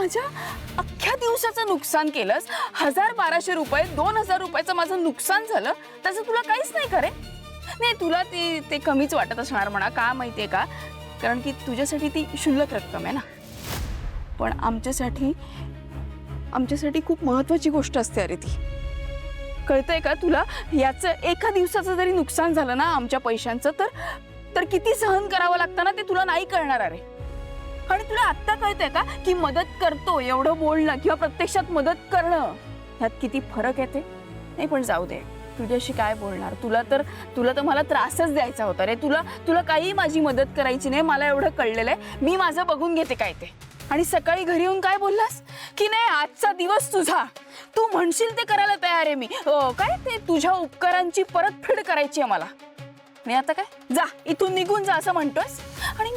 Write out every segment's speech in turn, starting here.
माझ्या अख्ख्या दिवसाचं नुकसान केलंस. 1000-1200 रुपये 2000 रुपयाचं माझं नुकसान झालं, त्याचं तुला काहीच नाही करे. नाही, तुला ते कमीच वाटत असणार म्हणा, का माहितीये का, कारण की तुझ्यासाठी ती क्षुल्लक रक्कम आहे ना. पण आमच्यासाठी खूप महत्वाची गोष्ट असते अरे ती. कळतंय का तुला? याचं एका दिवसाचं जरी नुकसान झालं ना आमच्या पैशांचं, तर किती सहन करावं लागतं ना, ते तुला नाही कळणार अरे. आणि तुला आत्ता कळतंय का की मदत करतो एवढं बोलणं किंवा प्रत्यक्षात मदत करणं ह्यात किती फरक येते. नाही पण जाऊ दे, तुझ्याशी काय बोलणार. तुला तर मला त्रासच द्यायचा होता रे. तुला काही माझी मदत करायची नाही, मला एवढं कळलेलं आहे. मी माझं बघून घेते काय ते. आणि सकाळी घरी येऊन काय बोललास की नाही आजचा दिवस तुझा, तू म्हणशील ते करायला तयार आहे मी. काय ते तुझ्या उपकारांची परतफेड करायची आहे मला. आणि आता काय, जा इथून निघून जा असं म्हणतोस. आणि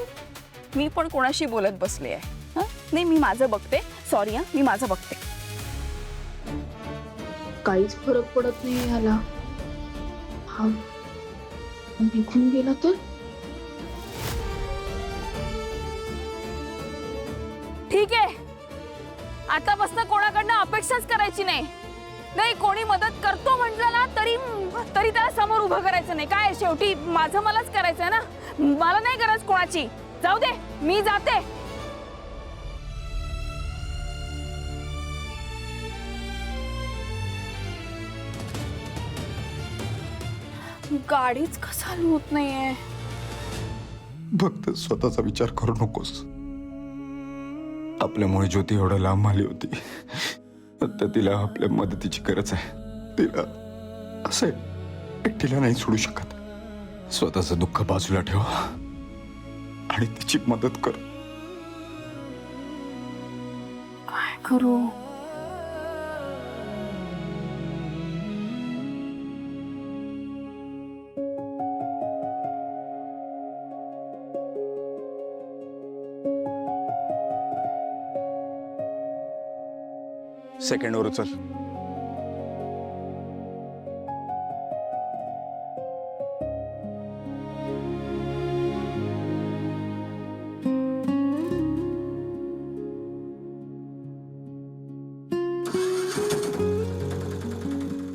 मी पण कोणाशी बोलत बसले आहे. नाही, मी माझं बघते. सॉरी हा, मी माझं बघते. काहीच फरक पडत नाही ह्याला. हा निघून गेला तर ठीक आहे, आतापासून कोणाकडनं अपेक्षाच करायची नाही. नाही, कोणी मदत करतो म्हटलं ना तरी त्याला समोर उभं करायचं नाही. काय शेवटी माझं मलाच करायचंय ना, मला नाही गरज कोणाची. जाऊ दे, मी जाते. गाडीच का चालू होत नाहीये. फक्त स्वतःचा विचार करू नकोस. आपल्यामुळे ज्योती एवढं लांब आली होती. आता तिला आपल्या मदतीची गरज आहे. तिला असं एकटीला नाही सोडू शकत. स्वतःचं दुःख बाजूला ठेव आणि तिची मदत कर. काय करू? सेकंड वर चल.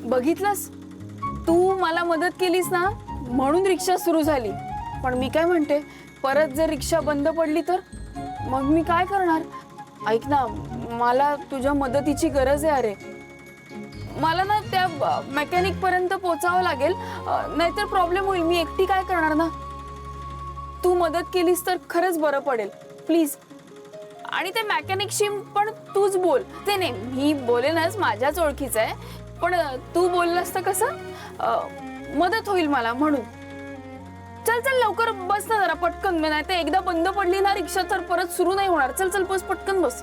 बघितलंस, तू मला मदत केलीस ना म्हणून रिक्षा सुरू झाली. पण मी काय म्हणते, परत जर रिक्षा बंद पडली तर मग मी काय करणार? ऐक ना, मला तुझ्या मदतीची गरज आहे अरे. मला ना त्या मेकॅनिक पर्यंत पोहोचावं लागेल, नाहीतर प्रॉब्लेम होईल. मी एकटी काय करणार ना. तू मदत केलीस तर खरंच बरं पडेल, प्लीज. आणि ते मेकॅनिकशी पण तूच बोल. ते नाही, मी बोलेनच, माझ्याच ओळखीचं आहे. पण तू बोललास तर कसं मदत होईल मला म्हणून. चल चल लवकर बस ना जरा, पटकन. नाही तर एकदा बंद पडली ना रिक्षा तर परत सुरू नाही होणार. चल चल बस, पटकन बस.